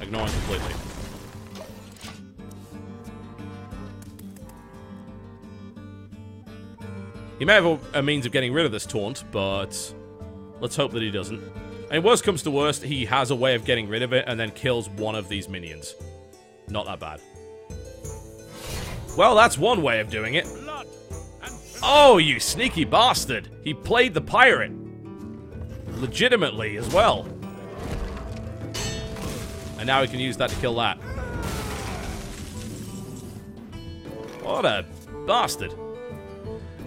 Ignoring completely. He may have a means of getting rid of this taunt, but let's hope that he doesn't. And worst comes to worst, he has a way of getting rid of it and then kills one of these minions. Not that bad. Well, that's one way of doing it. Oh, you sneaky bastard! He played the pirate. Legitimately as well. And now he can use that to kill that. What a bastard.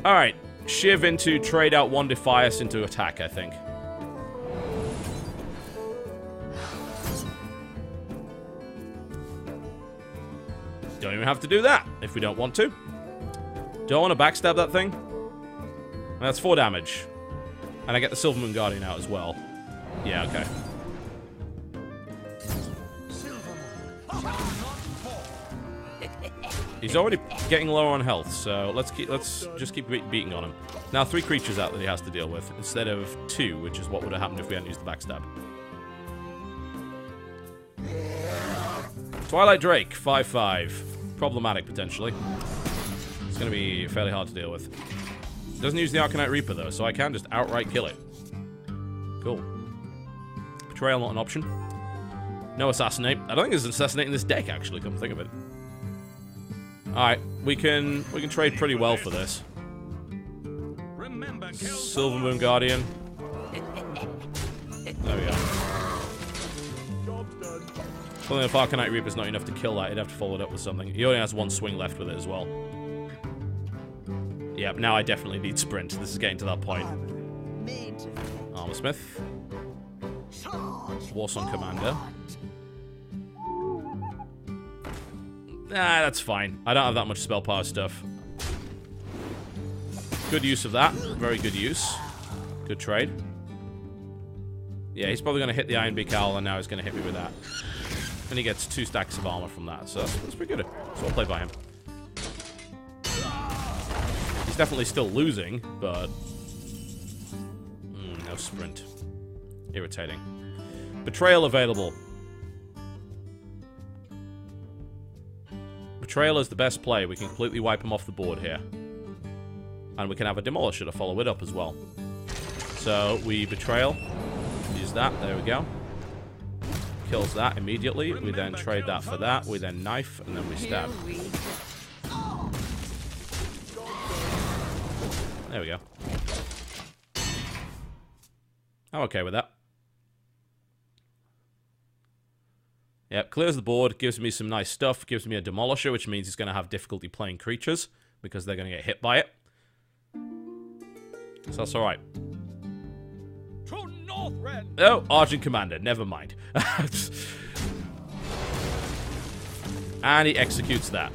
Alright, Shiv into trade out one Defias into attack, I think. Don't even have to do that, if we don't want to. Don't want to backstab that thing. That's 4 damage. And I get the Silver Moon Guardian out as well. Yeah, okay. He's already getting lower on health, so let's just keep beating on him. Now 3 creatures out that he has to deal with, instead of 2, which is what would have happened if we hadn't used the backstab. Twilight Drake, 5/5. Problematic, potentially. It's going to be fairly hard to deal with. Doesn't use the Arcanite Reaper, though, so I can just outright kill it. Cool. Betrayal, not an option. No Assassinate. I don't think there's an Assassinate in this deck, actually, come to think of it. Alright, we can trade pretty well for this. Silver Moon Guardian. There we go. Something if Arcanite Reaper's not enough to kill that, he'd have to follow it up with something. He only has 1 swing left with it as well. Yep, now I definitely need sprint. This is getting to that point. Armorsmith. Warsong Commander. Nah, that's fine. I don't have that much spell power stuff. Good use of that. Very good use. Good trade. Yeah, he's probably going to hit the Iron Beak Owl, and now he's going to hit me with that. And he gets 2 stacks of armor from that, so that's pretty good. So I'll play by him. He's definitely still losing, but... no sprint. Irritating. Betrayal available. Betrayal is the best play. We can completely wipe him off the board here. And we can have a Demolisher to follow it up as well. So, we Betrayal. Use that. There we go. Kills that immediately. We then trade that for that. We then knife, and then we stab. There we go. I'm okay with that. Yep, clears the board, gives me some nice stuff, gives me a Demolisher, which means he's going to have difficulty playing creatures, because they're going to get hit by it. So that's alright. Oh, Argent Commander, never mind. And he executes that.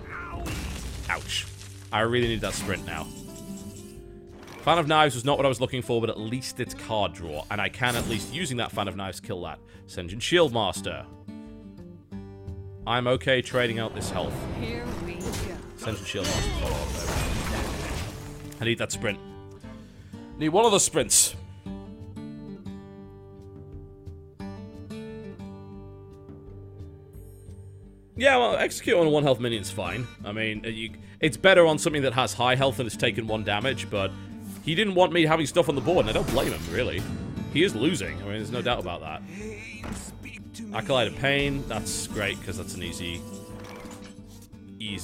Ouch. I really need that sprint now. Fan of Knives was not what I was looking for, but at least it's card draw, and I can at least, using that Fan of Knives, kill that. Sen'jin Shieldmaster. I'm okay trading out this health. Here we go. Sen'jin Shieldmaster. I need that sprint. Need one of the sprints. Yeah, well, execute on a 1 health minion's fine. I mean, it's better on something that has high health and has taken 1 damage, but he didn't want me having stuff on the board, and I don't blame him, really. He is losing. I mean, there's no doubt about that. Acolyte of Pain, that's great, because that's an easy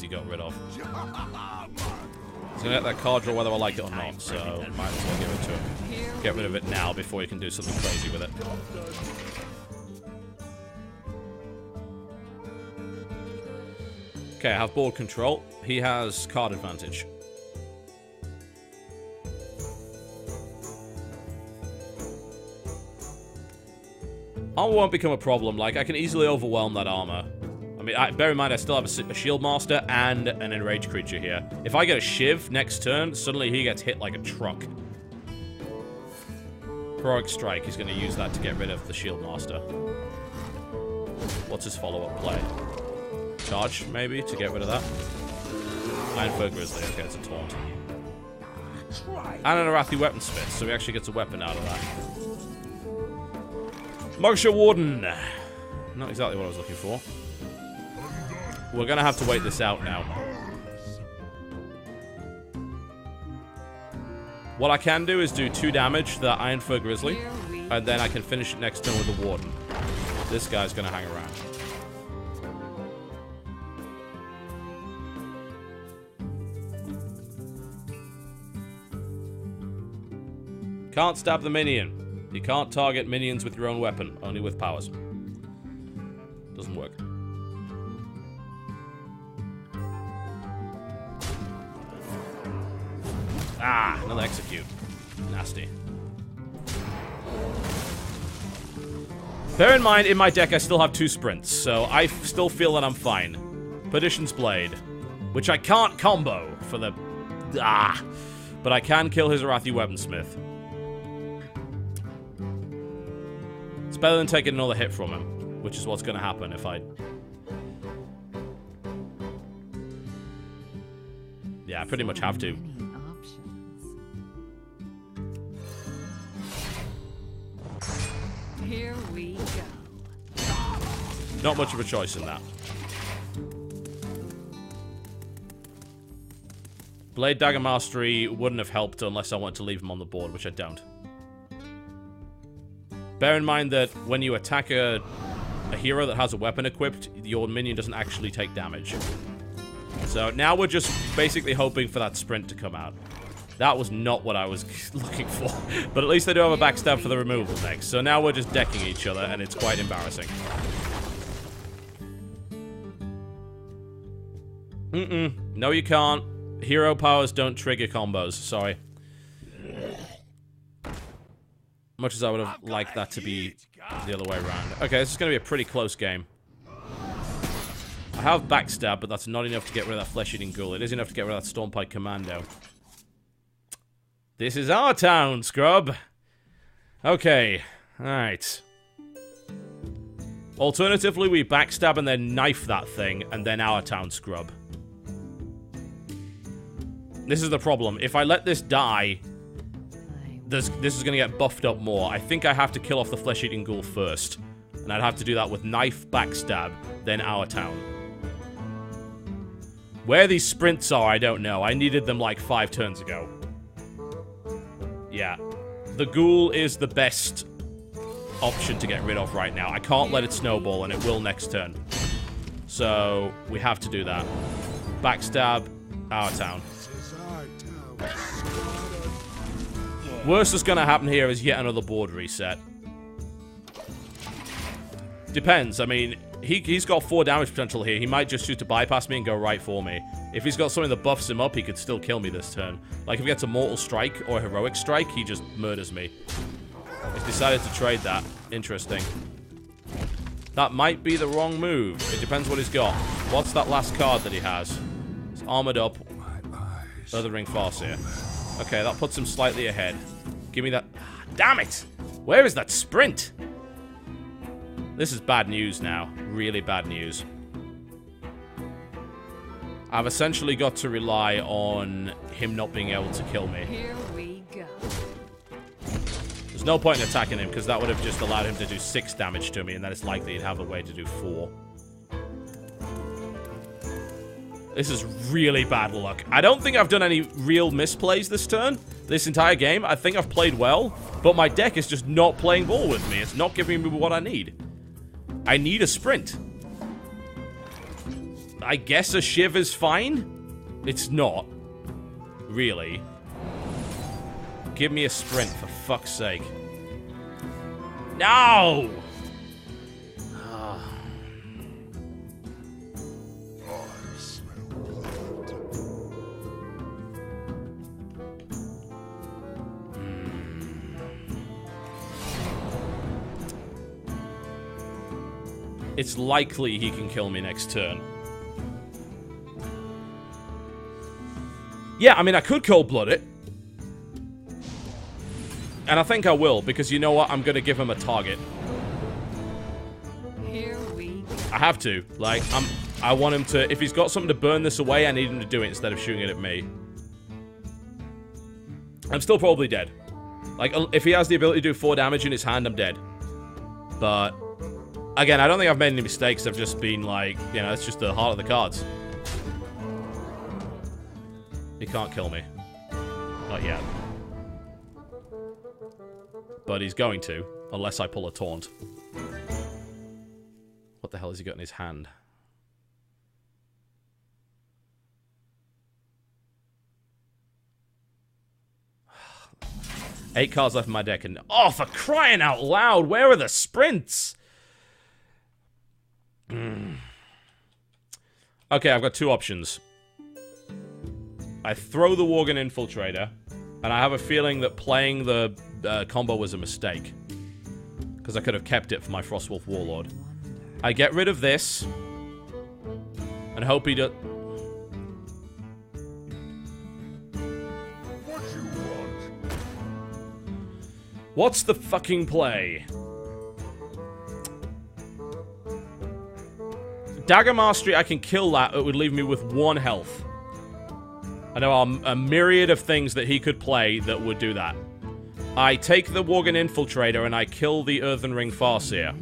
got rid of. He's going to get that card draw whether I like it or not, so might as well give it to him. Get rid of it now before he can do something crazy with it. Okay, I have board control. He has card advantage. Armor won't become a problem. Like, I can easily overwhelm that armor. I mean, bear in mind, I still have a Shield Master and an Enraged creature here. If I get a Shiv next turn, suddenly he gets hit like a truck. Heroic Strike, he's going to use that to get rid of the Shield Master. What's his follow-up play? Charge, maybe, to get rid of that? Ironfur Grizzly, okay, it's a taunt. And an Arathi Weaponsmith, so he actually gets a weapon out of that. Moksha Warden. not exactly what I was looking for. We're gonna have to wait this out now. What I can do is do 2 damage to that Iron Fur Grizzly, and then I can finish it next turn with the Warden. This guy's gonna hang around. Can't stab the minion. You can't target minions with your own weapon, only with powers. Doesn't work. Ah, another execute. Nasty. Bear in mind, in my deck, I still have 2 sprints, so I still feel that I'm fine. Perdition's Blade, which I can't combo for the... Ah! But I can kill his Arathi Weaponsmith. It's better than taking another hit from him, which is what's going to happen if I... Yeah, I pretty much have to. Here we go. Not much of a choice in that. Blade Dagger Mastery wouldn't have helped unless I wanted to leave him on the board, which I don't. Bear in mind that when you attack a hero that has a weapon equipped, your minion doesn't actually take damage. So now we're just basically hoping for that sprint to come out. That was not what I was looking for. But at least they do have a backstab for the removal next. So now we're just decking each other, and it's quite embarrassing. No, you can't. Hero powers don't trigger combos. Sorry. Much as I would have liked that to be the other way around. Okay, this is going to be a pretty close game. I have backstab, but that's not enough to get rid of that flesh-eating ghoul. It is enough to get rid of that Stormpike Commando. This is our town, scrub. Okay. Alright. Alternatively, we backstab and then knife that thing, and then our town, scrub. This is the problem. If I let this die, this is going to get buffed up more. I think I have to kill off the flesh-eating ghoul first. And I'd have to do that with knife, backstab, then our town. Where these sprints are, I don't know. I needed them like 5 turns ago. Yeah. The ghoul is the best option to get rid of right now. I can't let it snowball, and it will next turn. So, we have to do that. Backstab, our town. Worst that's gonna happen here is yet another board reset. Depends. I mean, he's got 4 damage potential here. He might just choose to bypass me and go right for me. If he's got something that buffs him up, he could still kill me this turn. Like, if he gets a Mortal Strike or a Heroic Strike, he just murders me. He's decided to trade that. Interesting. That might be the wrong move. It depends what he's got. What's that last card that he has? It's Armored Up. Othering Farseer. Okay, that puts him slightly ahead. Give me that. Damn it! Where is that sprint? This is bad news now. Really bad news. I've essentially got to rely on him not being able to kill me. Here we go. There's no point in attacking him, because that would have just allowed him to do 6 damage to me, and then it's likely he'd have a way to do 4. This is really bad luck. I don't think I've done any real misplays this turn. This entire game, I think I've played well, but my deck is just not playing ball with me. It's not giving me what I need. I need a sprint. I guess a Shiv is fine? It's not. Really. Give me a sprint, for fuck's sake. No! It's likely he can kill me next turn. Yeah, I mean, I could cold-blood it. And I think I will, because you know what? I'm going to give him a target. Here we go. I have to. Like, I want him to... If he's got something to burn this away, I need him to do it instead of shooting it at me. I'm still probably dead. Like, if he has the ability to do 4 damage in his hand, I'm dead. But Again, I don't think I've made any mistakes. I've just been like, you know, it's just the heart of the cards. He can't kill me. Not yet. But he's going to, unless I pull a taunt. What the hell has he got in his hand? Eight cards left in my deck, and oh, for crying out loud, where are the sprints? Okay, I've got two options. I throw the Worgen Infiltrator, and I have a feeling that playing the combo was a mistake. Because I could have kept it for my Frostwolf Warlord. I get rid of this, and hope he does... What's the fucking play? Dagger Mastery, I can kill that. It would leave me with 1 health. I know a myriad of things that he could play that would do that. I take the Worgen Infiltrator and I kill the Earthen Ring Farseer.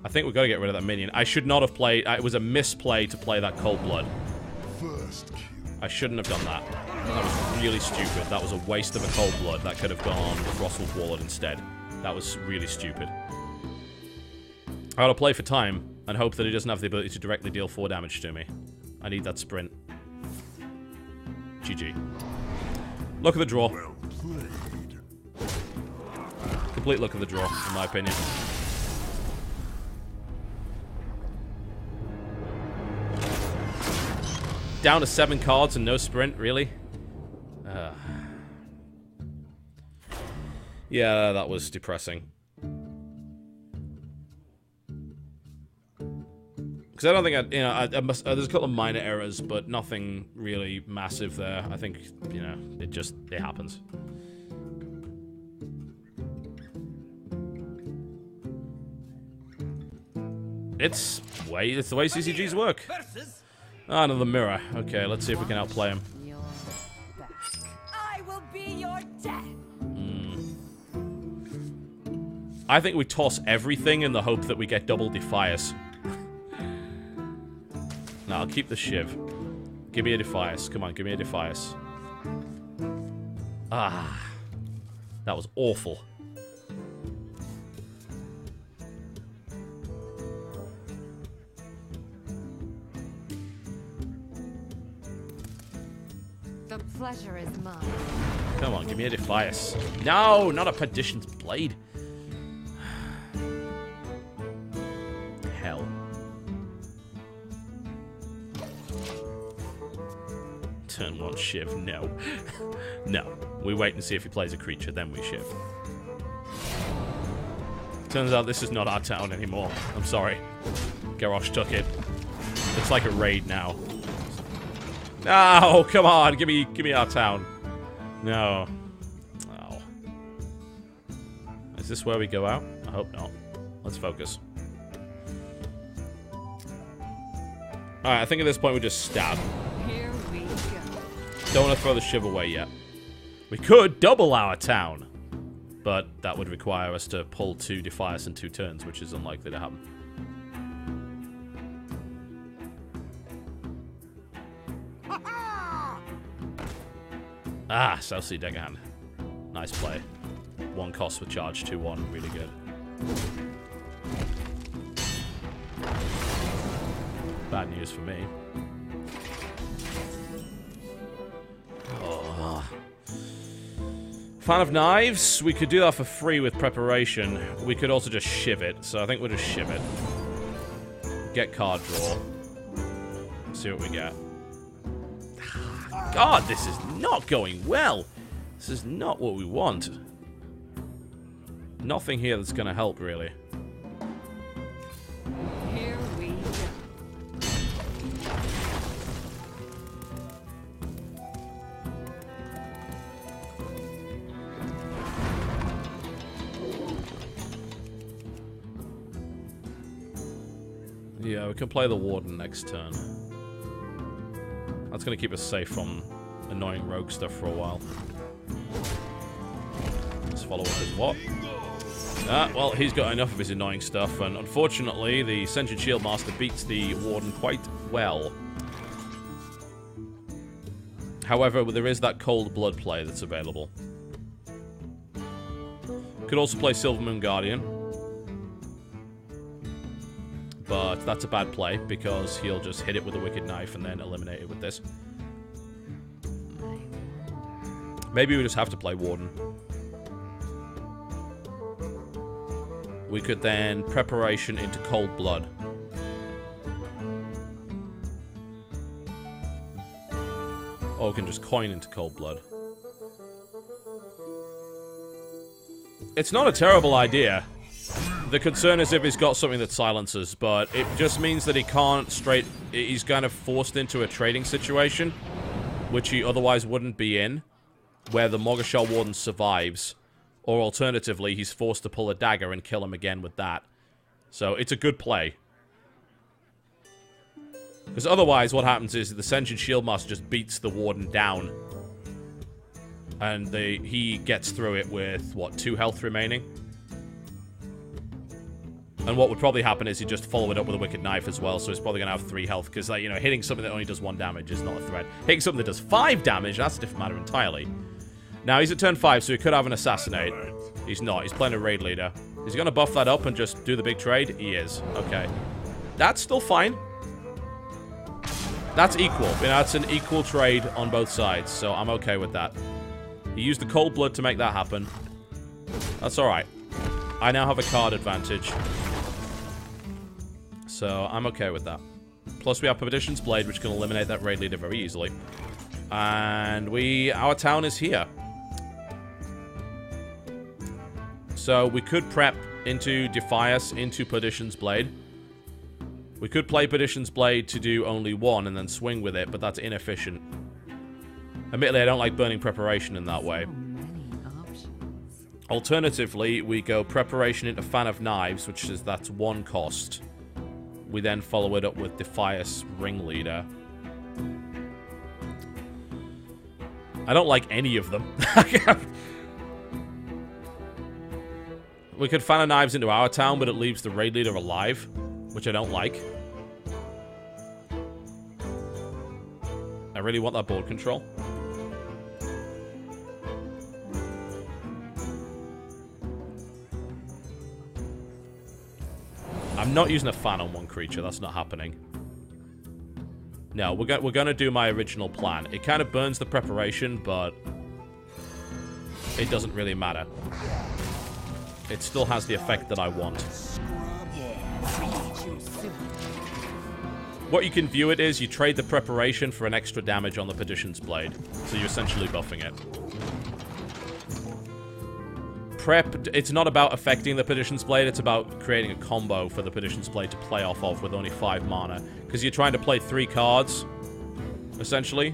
I think we've got to get rid of that minion. I should not have played... It was a misplay to play that Cold Blood. I shouldn't have done that. That was really stupid. That was a waste of a Cold Blood. That could have gone the Frostwolf Warlord instead. That was really stupid. I gotta play for time and hope that he doesn't have the ability to directly deal 4 damage to me. I need that sprint. GG. Look at the draw. Complete look of the draw, in my opinion. Down to 7 cards and no sprint, really? Yeah, that was depressing. Because I don't think there's a couple of minor errors, but nothing really massive there. I think, you know, it happens. It's the way CCGs work. Ah, another mirror. Okay, let's see if we can outplay him. I will be your death. I think we toss everything in the hope that we get double Defias. No, I'll keep the Shiv. Give me a Defias. Come on, give me a Defias. Ah. That was awful. The pleasure is mine. Come on, give me a Defias. No, not a Perdition's Blade. Hell. Turn 1 Shiv. No. No. We wait and see if he plays a creature, then we Shiv. Turns out this is not our town anymore. I'm sorry. Garrosh took it. It's like a raid now. No, come on, give me our town. No. Oh. Is this where we go out? I hope not. Let's focus. Alright, I think at this point we just stab. Here we go. Don't want to throw the Shiv away yet. We could double our town. But that would require us to pull 2 Defias in 2 turns, which is unlikely to happen. Ah, South Sea Deckhand. Nice play. 1 cost with charge, 2/1. Really good. Bad news for me. Oh. Fan of Knives. We could do that for free with preparation. We could also just Shiv it. So I think we'll just Shiv it. Get card draw. See what we get. God, this is not going well. This is not what we want. Nothing here that's going to help, really. Here we go. Yeah, we can play the Warden next turn. That's going to keep us safe from annoying rogue stuff for a while. Let's follow up as what? Well, he's got enough of his annoying stuff, and unfortunately, the Sentient Shield Master beats the Warden quite well. However, there is that Cold Blood play that's available. Could also play Silver Moon Guardian. But that's a bad play, because he'll just hit it with a Wicked Knife and then eliminate it with this. Maybe we just have to play Warden. We could then Preparation into Cold Blood. Or we can just coin into Cold Blood. It's not a terrible idea. The concern is if he's got something that silences, but it just means that he can't he's kind of forced into a trading situation, which he otherwise wouldn't be in, where the Mogashell Warden survives. Or alternatively, he's forced to pull a dagger and kill him again with that. So it's a good play. Because otherwise, what happens is the Sentient Shield Master just beats the Warden down. And he gets through it with, what, 2 health remaining? And what would probably happen is he'd just follow it up with a Wicked Knife as well, so he's probably going to have 3 health, because, like, you know, hitting something that only does 1 damage is not a threat. Hitting something that does 5 damage, that's a different matter entirely. Now, he's at turn 5, so he could have an Assassinate. He's not. He's playing a Raid Leader. Is he going to buff that up and just do the big trade? He is. Okay. That's still fine. That's equal. You know, that's an equal trade on both sides, so I'm okay with that. He used the Cold Blood to make that happen. That's alright. I now have a card advantage. So, I'm okay with that. Plus, we have Perdition's Blade, which can eliminate that Raid Leader very easily. And our town is here. So, we could prep into Defias, into Perdition's Blade. We could play Perdition's Blade to do only 1 and then swing with it, but that's inefficient. Admittedly, I don't like burning Preparation in that way. Alternatively, we go Preparation into Fan of Knives, which is that's 1 cost. We then follow it up with Defias Ringleader. I don't like any of them. We could Fan of Knives into our town, but it leaves the Raid Leader alive, which I don't like. I really want that board control. I'm not using a fan on 1 creature. That's not happening. No, we're going to do my original plan. It kind of burns the Preparation, but it doesn't really matter. It still has the effect that I want. What you can view it is, you trade the Preparation for an extra damage on the Perdition's Blade. So you're essentially buffing it. Prep, it's not about affecting the Perdition's Blade, it's about creating a combo for the Perdition's Blade to play off of with only 5 mana. Because you're trying to play 3 cards, essentially.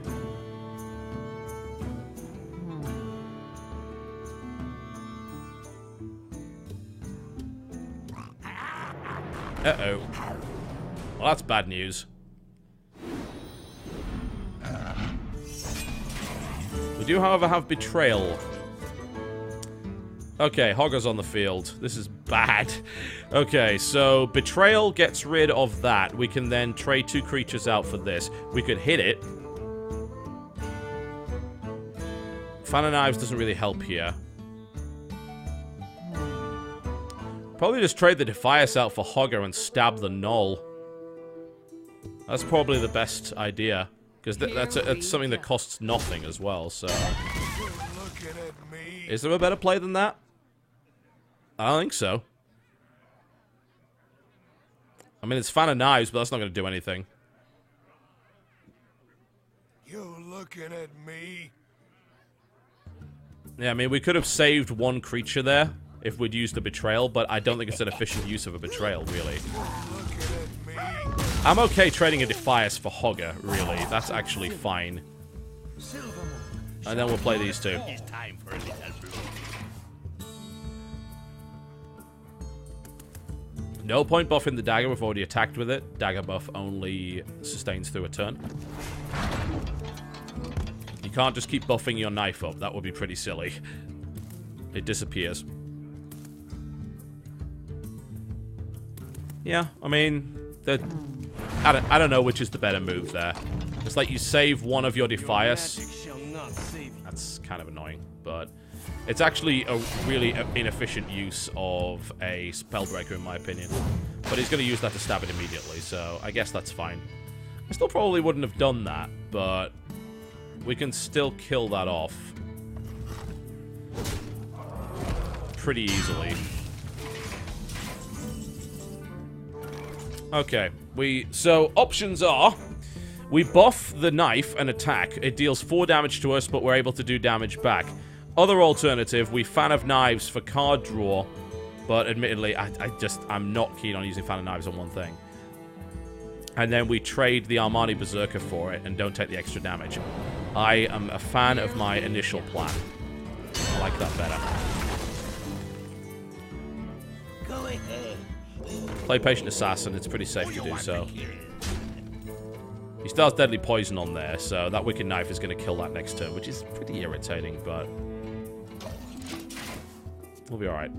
Uh-oh. Well, that's bad news. We do, however, have Betrayal. Okay, Hogger's on the field. This is bad. Okay, so Betrayal gets rid of that. We can then trade 2 creatures out for this. We could hit it. Fan of Knives doesn't really help here. Probably just trade the Defias out for Hogger and stab the Null. That's probably the best idea. Because that's something that costs nothing as well, so... Is there a better play than that? I don't think so. I mean, it's Fan of Knives, but that's not going to do anything. You looking at me? Yeah, I mean, we could have saved 1 creature there if we'd used the Betrayal, but I don't think it's an efficient use of a Betrayal, really. I'm okay trading a Defias for Hogger, really. That's actually fine. And then we'll play these 2. It's time for a little blood. No point buffing the dagger, we've already attacked with it. Dagger buff only sustains through a turn. You can't just keep buffing your knife up, that would be pretty silly. It disappears. Yeah, I mean, I don't know which is the better move there. It's like you save one of your Defias. That's kind of annoying, but it's actually a really inefficient use of a Spellbreaker, in my opinion. But he's going to use that to stab it immediately, so I guess that's fine. I still probably wouldn't have done that, but we can still kill that off pretty easily. Okay, so options are, we buff the knife and attack. It deals 4 damage to us, but we're able to do damage back. Other alternative, we Fan of Knives for card draw, but admittedly, I'm not keen on using Fan of Knives on one thing. And then we trade the Armani Berserker for it and don't take the extra damage. I am a fan of my initial plan. I like that better. Go ahead. Play Patient Assassin, it's pretty safe to do so. He still has Deadly Poison on there, so that Wicked Knife is going to kill that next turn, which is pretty irritating, but we'll be alright.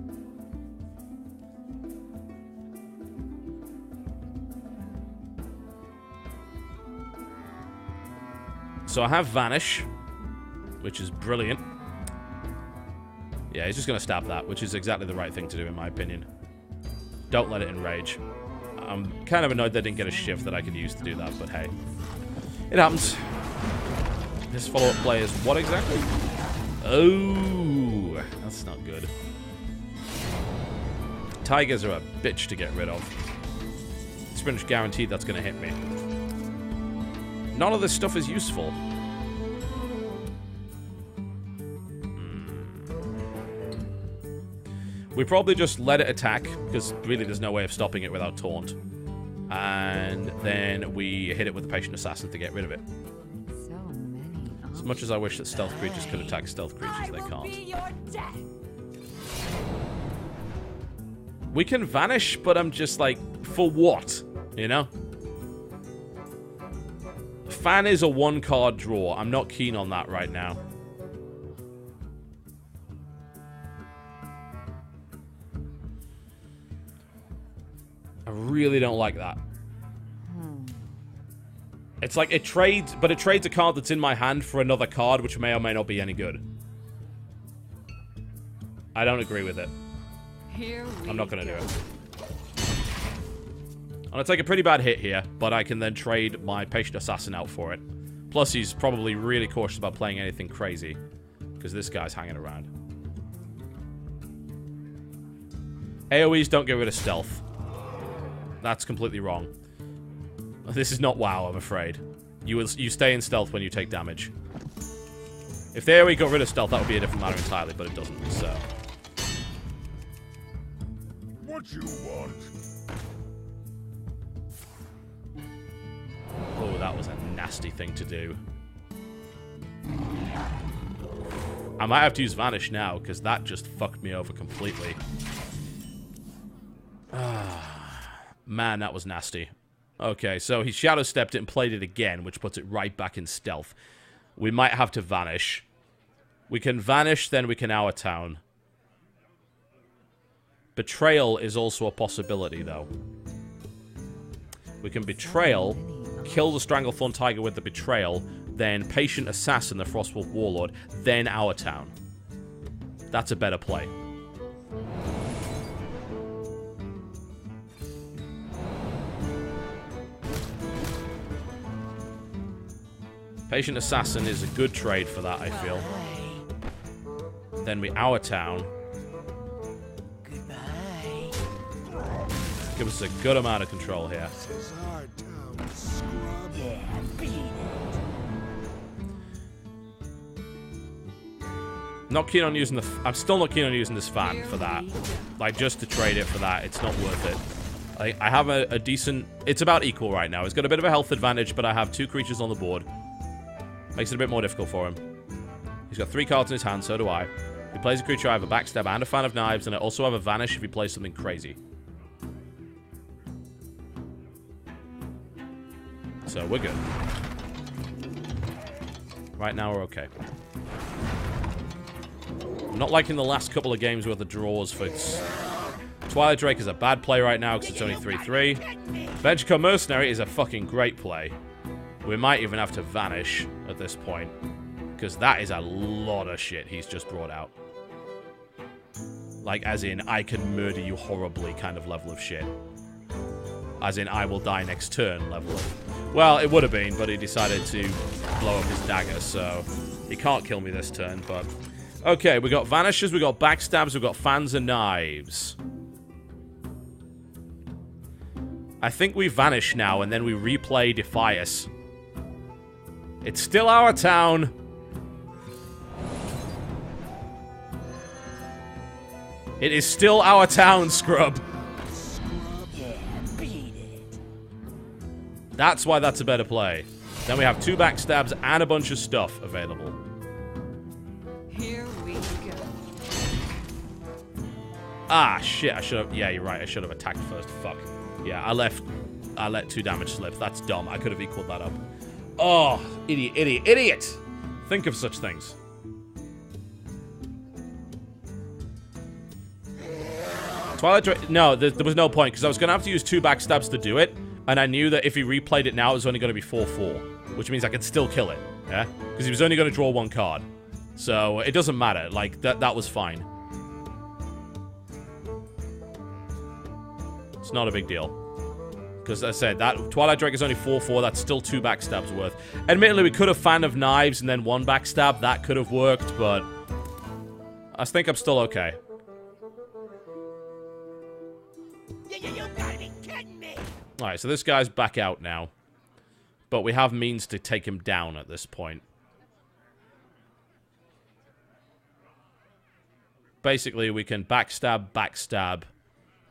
So I have Vanish, which is brilliant. Yeah, he's just going to stab that, which is exactly the right thing to do, in my opinion. Don't let it enrage. I'm kind of annoyed they didn't get a shift that I could use to do that, but hey. It happens. This follow-up play is what exactly? Oh, that's not good. Tigers are a bitch to get rid of. It's pretty much guaranteed that's going to hit me. None of this stuff is useful. We probably just let it attack, because really there's no way of stopping it without Taunt. And then we hit it with the Patient Assassin to get rid of it. So many As much as I wish that stealth creatures could attack stealth creatures, they can't. We can Vanish, but I'm just like, for what? You know? Fan is a 1-card draw. I'm not keen on that right now. I really don't like that. It's like it trades, but it trades a card that's in my hand for another card, which may or may not be any good. I don't agree with it. I'm not going to do it. I'm going to take a pretty bad hit here, but I can then trade my Patient Assassin out for it. Plus, he's probably really cautious about playing anything crazy, because this guy's hanging around. AoEs don't get rid of stealth. That's completely wrong. This is not WoW, I'm afraid. You stay in stealth when you take damage. If the AoE got rid of stealth, that would be a different matter entirely, but it doesn't, so... What you want? Oh, that was a nasty thing to do. I might have to use Vanish now, because that just fucked me over completely. Man, that was nasty. Okay, so he Shadow Stepped it and played it again, which puts it right back in stealth. We might have to Vanish. We can Vanish, then we can Our Town. Betrayal is also a possibility, though. We can Betrayal, kill the Stranglethorn Tiger with the Betrayal, then Patient Assassin the Frostwolf Warlord, then Our Town. That's a better play. Patient Assassin is a good trade for that, I feel. Then we Our Town. Give us a good amount of control here. This is our town, scrub. Yeah, beat it. Not keen on using the... I'm still not keen on using this fan for that. Like, just to trade it for that, it's not worth it. I have a decent... It's about equal right now. It's got a bit of a health advantage, but I have 2 creatures on the board. Makes it a bit more difficult for him. He's got 3 cards in his hand, so do I. If he plays a creature, I have a Backstab and a Fan of Knives, and I also have a Vanish if he plays something crazy. So, we're good. Right now, we're okay. I'm not liking the last couple of games where the draws for Twilight Drake is a bad play right now because it's only 3-3. Benchco Mercenary is a fucking great play. We might even have to vanish at this point. Because that is a lot of shit he's just brought out. Like, as in, I can murder you horribly kind of level of shit. As in, I will die next turn level of... Well, it would have been, but he decided to blow up his dagger, so... He can't kill me this turn, but... Okay, we got Vanishes, we got Backstabs, we got Fans and Knives. I think we Vanish now, and then we replay Defias. It's still our town. It is still our town, Scrub. Yeah, beat it. That's why that's a better play. Then we have 2 Backstabs and a bunch of stuff available. Here we go. Ah, shit, I should have... Yeah, you're right, I should have attacked first. Fuck. Yeah, I let 2 damage slip. That's dumb. I could have equaled that up. Oh, idiot, idiot, idiot! Think of such things. Twilight Drake... No, there was no point, because I was going to have to use 2 Backstabs to do it, and I knew that if he replayed it now, it was only going to be 4-4, which means I could still kill it, yeah? Because he was only going to draw 1 card. So, it doesn't matter. Like, that was fine. It's not a big deal. Because, as I said, that Twilight Drake is only 4-4. That's still 2 Backstabs worth. Admittedly, we could have Fan of Knives and then 1 Backstab. That could have worked, but... I think I'm still okay. You gotta be kidding me. Alright, so this guy's back out now. But we have means to take him down at this point. Basically, we can Backstab, Backstab,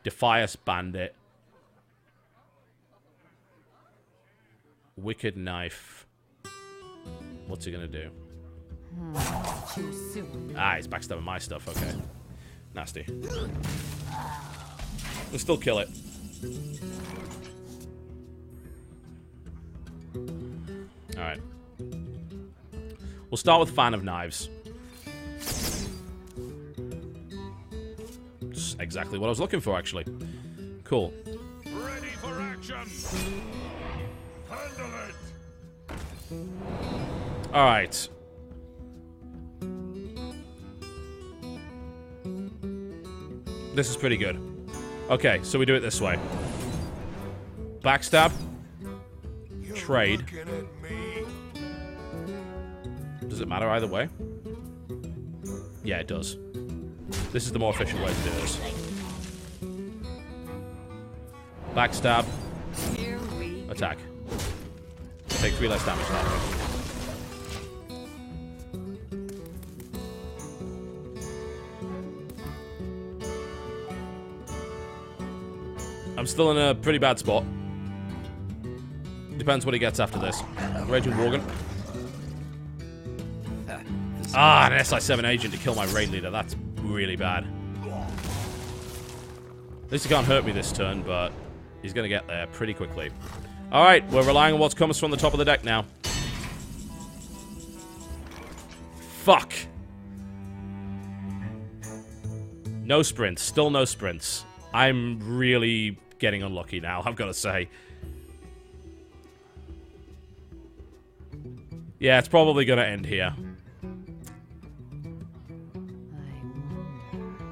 Defias Bandit, Wicked Knife. What's he gonna do? Too soon. Ah, he's backstabbing my stuff, okay. Nasty. We'll still kill it. Alright. We'll start with Fan of Knives. Just exactly what I was looking for, actually. Cool. Ready for action. Handle it. Alright. This is pretty good. Okay, so we do it this way. Backstab. You're Trade. looking at me. Does it matter either way? Yeah, it does. This is the more efficient way to do this. Backstab. Here we Attack. Take 3 less damage that way. I'm still in a pretty bad spot. Depends what he gets after this. Raging Worgen. Ah, an SI7 agent to kill my raid leader. That's really bad. At least he can't hurt me this turn, but he's going to get there pretty quickly. Alright, we're relying on what comes from the top of the deck now. Fuck. No sprints. Still no sprints. I'm really getting unlucky now, I've got to say. Yeah, it's probably going to end here.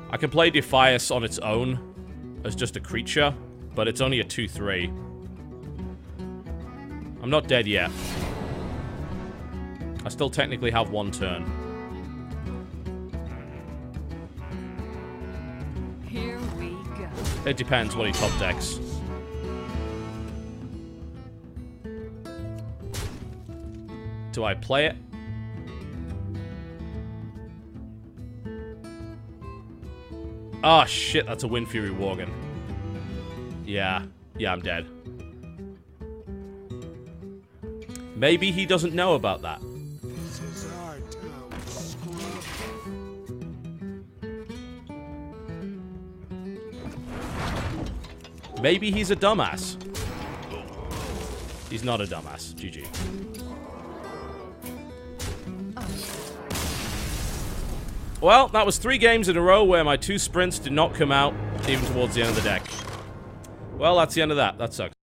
I can play Defias on its own as just a creature, but it's only a 2/3. I'm not dead yet. I still technically have 1 turn. Here we go. It depends what he top decks. Do I play it? Oh shit, that's a Wind Fury Worgen. Yeah, I'm dead. Maybe he doesn't know about that. This is our town, scrub. Maybe he's a dumbass. He's not a dumbass. GG. Well, that was 3 games in a row where my 2 sprints did not come out. even towards the end of the deck. Well, that's the end of that. That sucks.